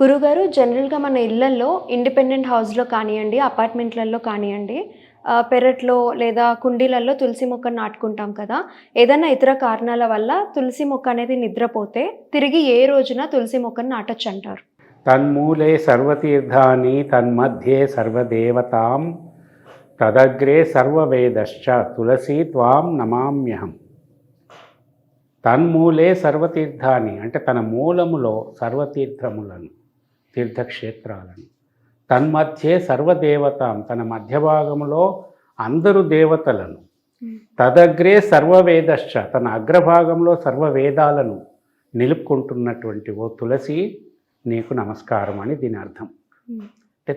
గురుగారు జనరల్‌గా మన ఇళ్లల్లో ఇండిపెండెంట్ హౌస్‌లో కానియండి, అపార్ట్‌మెంట్‌లలో కానియండి పెరట్లో లేదా కుండీలలో తులసి మొక్కను నాటుకుంటాం కదా! ఏదన్నా ఇతర కారణాల వల్ల తులసి మొక్క అనేది నిద్రపోతే తిరిగి ఏ రోజున తులసి మొక్కను నాటొచ్చంటారు? తన్మూలే సర్వతీర్థాని తన్మధ్యే సర్వదేవతాం తదగ్రే సర్వవేదశ్చ తులసీ త్వాం నమామ్యహం. తన్మూలే సర్వతీర్థాని అంటే తన మూలములో సర్వతీర్థములను, తీర్థక్షేత్రాలను, తన్మధ్యే సర్వదేవతాం తన మధ్య భాగములో అందరు దేవతలను, తదగ్రే సర్వవేదశ్చ తన అగ్రభాగంలో సర్వవేదాలను నిలుపుకుంటున్నటువంటి ఓ తులసి నీకు నమస్కారం అని దీని అర్థం. అంటే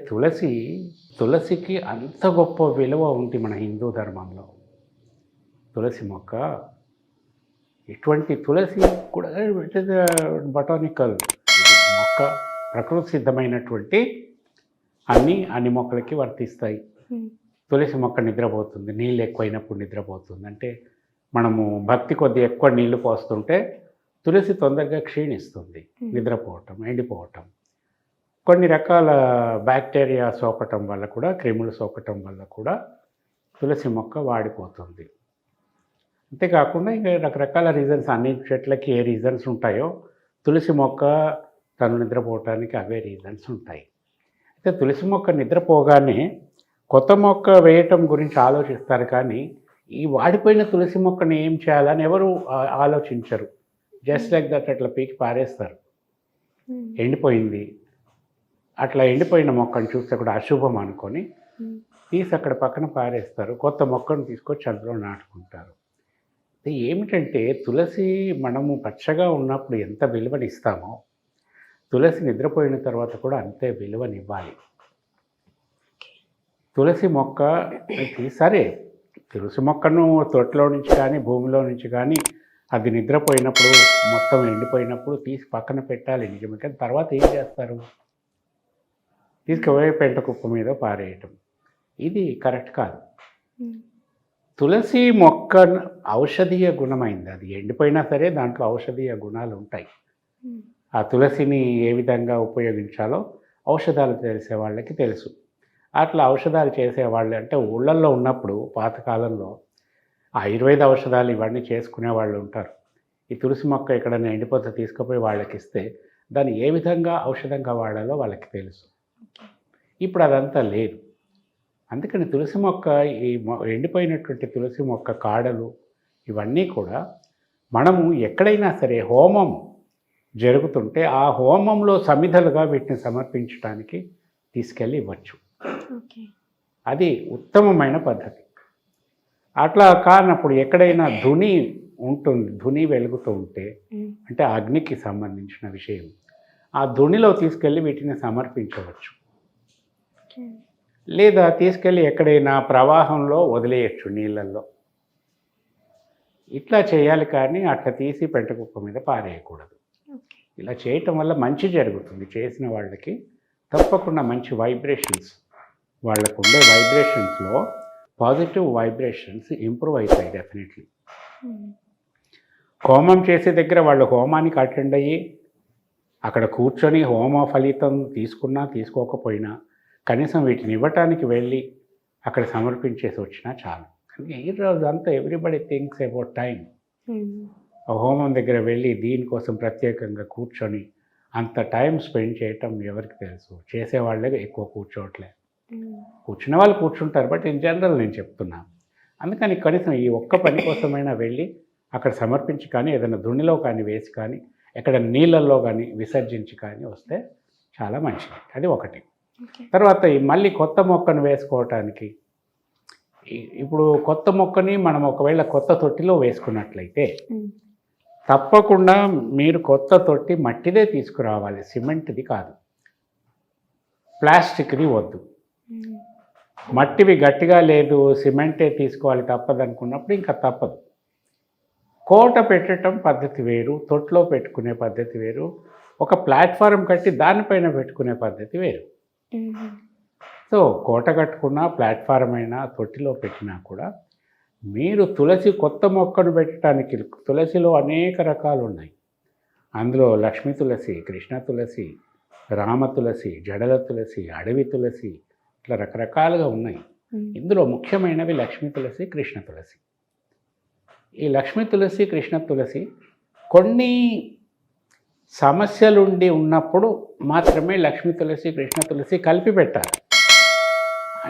తులసికి అంత గొప్ప విలువ ఉంది మన హిందూ ధర్మంలో. తులసి మొక్క ఇటువంటి తులసి కూడా ఇట్ ఇస్ బొటానికల్ మొక్క, ప్రకృతి సిద్ధమైనటువంటి అన్ని మొక్కలకి వర్తిస్తాయి. తులసి మొక్క నిద్రపోతుంది, నీళ్ళు ఎక్కువైనప్పుడు నిద్రపోతుంది. అంటే మనము భక్తి కొద్ది ఎక్కువ నీళ్లు పోస్తుంటే తులసి తొందరగా క్షీణిస్తుంది, నిద్రపోవటం, ఎండిపోవటం. కొన్ని రకాల బ్యాక్టీరియా సోకటం వల్ల కూడా, క్రిములు సోకటం వల్ల కూడా తులసి మొక్క వాడిపోతుంది. అంతేకాకుండా ఇంకా రకరకాల రీజన్స్, అన్ని చెట్లకి ఏ రీజన్స్ ఉంటాయో తులసి మొక్క తను నిద్రపోవటానికి అవే రీజన్స్ ఉంటాయి. అయితే తులసి మొక్క నిద్రపోగానే కొత్త మొక్క వేయటం గురించి ఆలోచిస్తారు, కానీ ఈ వాడిపోయిన తులసి మొక్కని ఏం చేయాలని ఎవరు ఆలోచించరు. జస్ట్ లైక్ దట్ అట్లా పీకి పారేస్తారు. ఎండిపోయింది, అట్లా ఎండిపోయిన మొక్కను చూస్తే కూడా అశుభం అనుకొని తీసి అక్కడ పక్కన పారేస్తారు. కొత్త మొక్కను తీసుకొచ్చి అందులో నాటుకుంటారు. ఏమిటంటే తులసి మనము పచ్చగా ఉన్నప్పుడు ఎంత విలువనిస్తామో తులసి నిద్రపోయిన తర్వాత కూడా అంతే విలువనివ్వాలి. తులసి మొక్క సరే, తులసి మొక్కను తొట్టిలో నుంచి కానీ భూమిలో నుంచి కానీ అది నిద్రపోయినప్పుడు మొత్తం ఎండిపోయినప్పుడు తీసి పక్కన పెట్టాలి నిజమే. కానీ తర్వాత ఏం చేస్తారు? తీసుకుపోయి పెంట కుప్ప మీద పారేయటం. ఇది కరెక్ట్ కాదు. తులసి మొక్క ఔషధీయ గుణమైంది. అది ఎండిపోయినా సరే దాంట్లో ఔషధీయ గుణాలు ఉంటాయి. ఆ తులసిని ఏ విధంగా ఉపయోగించాలో ఔషధాలు చేసే వాళ్ళకి తెలుసు. అట్లా ఔషధాలు చేసేవాళ్ళు అంటే ఊళ్ళల్లో ఉన్నప్పుడు పాతకాలంలో ఆయుర్వేద ఔషధాలు ఇవన్నీ చేసుకునే వాళ్ళు ఉంటారు. ఈ తులసి మొక్క ఎక్కడైనా ఎండిపోతే తీసుకుపోయి వాళ్ళకి ఇస్తే దాన్ని ఏ విధంగా ఔషధంగా వాడాలో వాళ్ళకి తెలుసు. ఇప్పుడు అదంతా లేదు. అందుకని తులసి మొక్క, ఈ ఎండిపోయినటువంటి తులసి మొక్క కాడలు ఇవన్నీ కూడా మనము ఎక్కడైనా సరే హోమం జరుగుతుంటే ఆ హోమంలో సమిధలుగా వీటిని సమర్పించడానికి తీసుకెళ్ళి ఇవ్వచ్చు. అది ఉత్తమమైన పద్ధతి. అట్లా కానప్పుడు ఎక్కడైనా ధుని ఉంటుంది, ధుని వెలుగుతూ ఉంటే అంటే అగ్నికి సంబంధించిన విషయం, ఆ ధునిలో తీసుకెళ్ళి వీటిని సమర్పించవచ్చు. లేదా తీసుకెళ్ళి ఎక్కడైనా ప్రవాహంలో వదిలేయచ్చు, నీళ్ళల్లో. ఇట్లా చేయాలి, కానీ అట్లా తీసి పెంటకుప్ప మీద పారేయకూడదు. ఇలా చేయటం వల్ల మంచి జరుగుతుంది. చేసిన వాళ్ళకి తప్పకుండా మంచి వైబ్రేషన్స్, వాళ్ళకు ఉండే వైబ్రేషన్స్లో పాజిటివ్ వైబ్రేషన్స్ ఇంప్రూవ్ అవుతాయి డెఫినెట్లీ. హోమం చేసే దగ్గర వాళ్ళు హోమానికి అటెండ్ అయ్యి అక్కడ కూర్చొని హోమ ఫలితం తీసుకున్నా తీసుకోకపోయినా కనీసం వీటిని ఇవ్వటానికి వెళ్ళి అక్కడ సమర్పించేసి వచ్చినా చాలు. ఈ రోజు అంతా ఎవ్రీబడి థింక్స్ అబౌట్ టైం. హోమం దగ్గర వెళ్ళి దీనికోసం ప్రత్యేకంగా కూర్చొని అంత టైం స్పెండ్ చేయటం ఎవరికి తెలుసు? చేసేవాళ్ళే ఎక్కువ కూర్చోవట్లేదు. కూర్చునే వాళ్ళు కూర్చుంటారు, బట్ ఇన్ జనరల్ నేను చెప్తున్నాను. అందుకని కనీసం ఈ ఒక్క పని కోసమైనా వెళ్ళి అక్కడ సమర్పించి కానీ ఏదైనా దుణిలో కానీ వేసి కానీ ఎక్కడ నీళ్ళల్లో కానీ విసర్జించి కానీ వస్తే చాలా మంచిది. అది ఒకటి. తర్వాత మళ్ళీ కొత్త మొక్కను వేసుకోవటానికి, ఇప్పుడు కొత్త మొక్కని మనం ఒకవేళ కొత్త తొట్టిలో వేసుకున్నట్లయితే తప్పకుండా మీరు కొత్త తొట్టి మట్టిదే తీసుకురావాలి, సిమెంట్ది కాదు. ప్లాస్టిక్ది వద్దు. మట్టివి గట్టిగా లేదు, సిమెంటే తీసుకోవాలి తప్పదనుకున్నప్పుడు ఇంకా తప్పదు. కోట పెట్టడం పద్ధతి వేరు, తొట్లో పెట్టుకునే పద్ధతి వేరు, ఒక ప్లాట్ఫారం కట్టి దానిపైన పెట్టుకునే పద్ధతి వేరు. సో కోట కట్టుకున్నా, ప్లాట్ఫారం అయినా, తొట్టిలో పెట్టినా కూడా మీరు తులసి కొత్త మొక్కను పెట్టడానికి, తులసిలో అనేక రకాలు ఉన్నాయి. అందులో లక్ష్మీ తులసి, కృష్ణ తులసి, రామ తులసి, జడల తులసి, అడవి తులసి, ఇట్లా రకరకాలుగా ఉన్నాయి. ఇందులో ముఖ్యమైనవి లక్ష్మీ తులసి, కృష్ణ తులసి. ఈ లక్ష్మీ తులసి, కృష్ణ తులసి కొన్ని సమస్యలుండి ఉన్నప్పుడు మాత్రమే లక్ష్మీ తులసి, కృష్ణ తులసి కలిపి పెట్టాలి.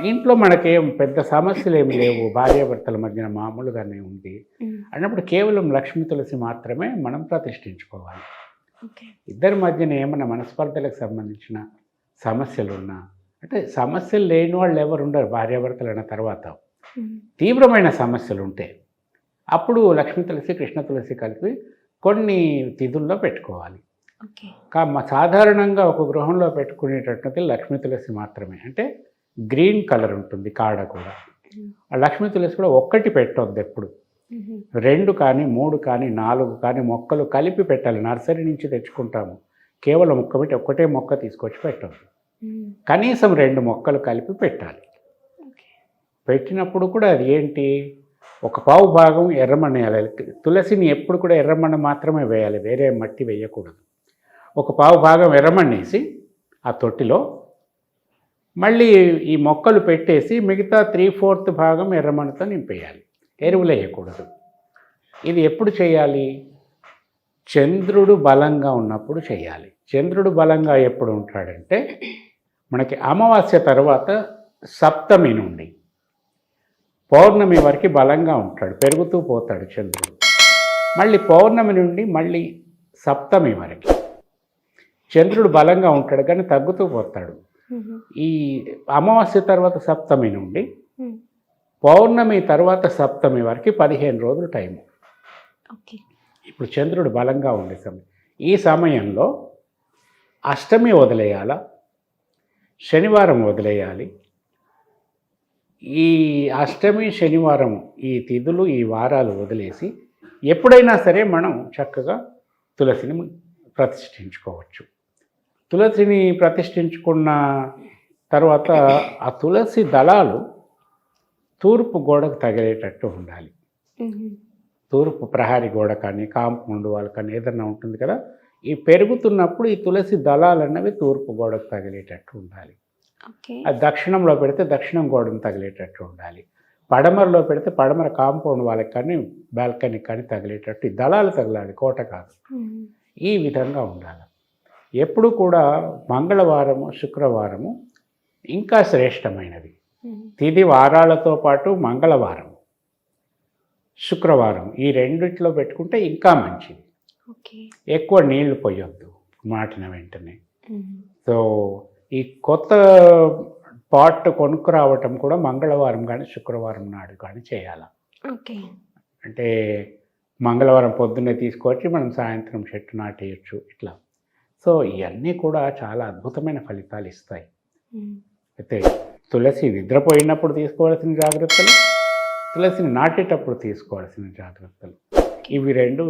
ఇంట్లో మనకేం పెద్ద సమస్యలు ఏమి లేవు, భార్యాభర్తల మధ్యన మామూలుగానే ఉంది అన్నప్పుడు కేవలం లక్ష్మీ తులసి మాత్రమే మనం ప్రతిష్ఠించుకోవాలి. ఇద్దరి మధ్యన ఏమైనా మనస్పర్ధలకు సంబంధించిన సమస్యలు ఉన్నా, అంటే సమస్యలు లేని వాళ్ళు ఎవరు ఉండరు భార్యాభర్తలు అన్న తర్వాత, తీవ్రమైన సమస్యలు ఉంటే అప్పుడు లక్ష్మీ తులసి, కృష్ణ తులసి కలిపి కొన్ని తిథుల్లో పెట్టుకోవాలి. సాధారణంగా ఒక గృహంలో పెట్టుకునేటటువంటి లక్ష్మీ తులసి మాత్రమే, అంటే గ్రీన్ కలర్ ఉంటుంది కాడ కూడా. ఆ లక్ష్మీ తులసి కూడా ఒక్కటి పెట్టొద్దు ఎప్పుడు, 2 కానీ 3 కానీ 4 కానీ మొక్కలు కలిపి పెట్టాలి. నర్సరీ నుంచి తెచ్చుకుంటాము, కేవలం ఒకటే మొక్క తీసుకొచ్చి పెట్టొద్దు, కనీసం 2 మొక్కలు కలిపి పెట్టాలి. పెట్టినప్పుడు కూడా అది ఏంటి, ఒక పావు భాగం ఎర్రమಣ್ಣి వేయాలి. తులసిని ఎప్పుడు కూడా ఎర్రమన్న మాత్రమే వేయాలి, వేరే మట్టి వేయకూడదు. ఒక పావు భాగం ఎర్రమన్నేసి ఆ తొట్టిలో మళ్ళీ ఈ మొక్కలు పెట్టేసి మిగతా 3/4 భాగం ఎర్రమన్నతో నింపేయాలి, ఎరువులు వేయకూడదు. ఇది ఎప్పుడు చేయాలి, చంద్రుడు బలంగా ఉన్నప్పుడు చేయాలి. చంద్రుడు బలంగా ఎప్పుడు ఉంటాడంటే మనకి అమావాస్య తర్వాత సప్తమి నుండి పౌర్ణమి వరకు బలంగా ఉంటాడు, పెరుగుతూ పోతాడు చంద్రుడు. మళ్ళీ పౌర్ణమి నుండి మళ్ళీ సప్తమి వరకు చంద్రుడు బలంగా ఉంటాడు కానీ తగ్గుతూ పోతాడు. ఈ అమావాస్య తర్వాత సప్తమి నుండి పౌర్ణమి తర్వాత సప్తమి వరకు 15 రోజులు టైము. ఇప్పుడు చంద్రుడు బలంగా ఉండే సమయం. ఈ సమయంలో అష్టమి వదిలేయాల, శనివారం వదిలేయాలి. ఈ అష్టమి, శనివారం ఈ తిథులు, ఈ వారాలు వదిలేసి ఎప్పుడైనా సరే మనం చక్కగా తులసిని ప్రతిష్ఠించుకోవచ్చు. తులసిని ప్రతిష్ఠించుకున్న తర్వాత ఆ తులసి దళాలు తూర్పు గోడకు తగిలేటట్టు ఉండాలి. తూర్పు ప్రహారీ గోడ కానీ కాంపౌండ్ వాల్ కానీ ఏదన్నా ఉంటుంది కదా, ఈ పెరుగుతున్నప్పుడు ఈ తులసి దళాలు అన్నవి తూర్పు గోడకు తగిలేటట్టు ఉండాలి. అది దక్షిణంలో పెడితే దక్షిణం గోడను తగిలేటట్టు ఉండాలి. పడమరలో పెడితే పడమర కాంపౌండ్ వాళ్ళకి కానీ బాల్కనీకి కానీ తగిలేటట్టు ఈ దళాలు తగలాలి, కోట కాదు. ఈ విధంగా ఉండాలి. ఎప్పుడు కూడా మంగళవారము, శుక్రవారము ఇంకా శ్రేష్టమైనది. తిథి వారాలతో పాటు మంగళవారం, శుక్రవారం ఈ రెండిట్లో పెట్టుకుంటే ఇంకా మంచిది. ఎక్కువ నీళ్లు పోయొద్దు నాటిన వెంటనే. సో ఈ కొత్త పాట్ కొనుక్కురావటం కూడా మంగళవారం కానీ శుక్రవారం నాడు కానీ చేయాలి. అంటే మంగళవారం పొద్దున్నే తీసుకొచ్చి మనం సాయంత్రం చెట్టు నాటేయచ్చు ఇట్లా. సో ఇవన్నీ కూడా చాలా అద్భుతమైన ఫలితాలు ఇస్తాయి. అయితే తులసి నిద్రపోయినప్పుడు తీసుకోవాల్సిన జాగ్రత్తలు, తులసిని నాటేటప్పుడు తీసుకోవాల్సిన జాగ్రత్తలు, ఇవి 2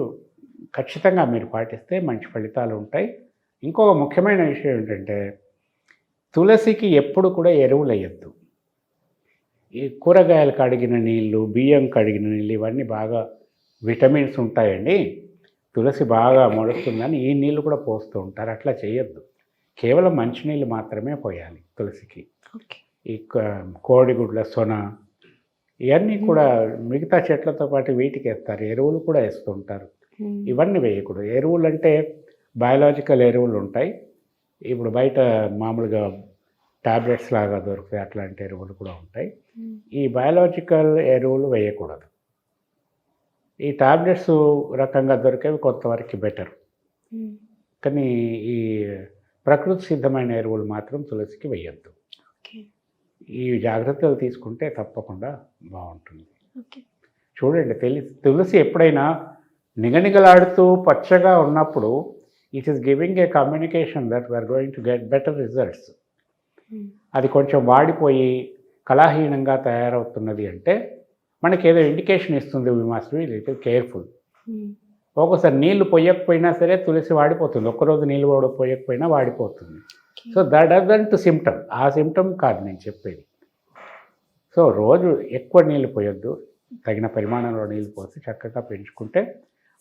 ఖచ్చితంగా మీరు పాటిస్తే మంచి ఫలితాలు ఉంటాయి. ఇంకొక ముఖ్యమైన విషయం ఏంటంటే తులసికి ఎప్పుడు కూడా ఎరువులు వేయద్దు. ఈ కూరగాయలు కడిగిన నీళ్ళు, బియ్యం కడిగిన నీళ్ళు ఇవన్నీ బాగా విటమిన్స్ ఉంటాయండి. తులసి బాగా మొలుస్తుందని ఈ నీళ్ళు కూడా పోస్తూ ఉంటారు, అట్లా చేయొద్దు. కేవలం మంచినీళ్ళు మాత్రమే పోయాలి తులసికి. ఈ కోడిగుడ్ల సొన ఇవన్నీ కూడా మిగతా చెట్లతో పాటు వీటికి వేస్తారు, ఎరువులు కూడా వేస్తుంటారు. ఇవన్నీ వేయకూడదు. ఎరువులు అంటే బయాలజికల్ ఎరువులు ఉంటాయి, ఇప్పుడు బయట మామూలుగా టాబ్లెట్స్ లాగా దొరుకుతాయి, అట్లాంటి ఎరువులు కూడా ఉంటాయి. ఈ బయాలజికల్ ఎరువులు వేయకూడదు. ఈ టాబ్లెట్స్ రకంగా దొరికేవి కొంతవరకు బెటర్, కానీ ఈ ప్రకృతి సిద్ధమైన ఎరువులు మాత్రం తులసికి వేయద్దు. ఈ జాగ్రత్తలు తీసుకుంటే తప్పకుండా బాగుంటుంది. చూడండి, తులసి ఎప్పుడైనా నిగనిగలాడుతూ పచ్చగా ఉన్నప్పుడు it is giving a communication that we're going to get better results. అది కొంచెం వాడిపోయి కళాహీనంగా తయారవుతున్నది అంటే మనకి ఏదో ఇండికేషన్ ఇస్తుంది. We must be little careful. ఒక్కోసారి నీళ్లు పోయకపోయినా సరే తులసి వాడిపోతుంది, ఒక్కరోజు నీళ్ళు పోయకపోయినా వాడిపోతుంది. సో దట్ డజంట్ సిమ్టమ్, ఆ సిమ్టమ్ కాదు నేను చెప్పేది. సో రోజు ఎక్కువ నీళ్ళు పోయొద్దు, తగిన పరిమాణంలో నీళ్ళు పోసి చక్కగా పెంచుకుంటే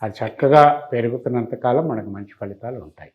అది చక్కగా పెరుగుతున్నంతకాలం మనకు మంచి ఫలితాలు ఉంటాయి.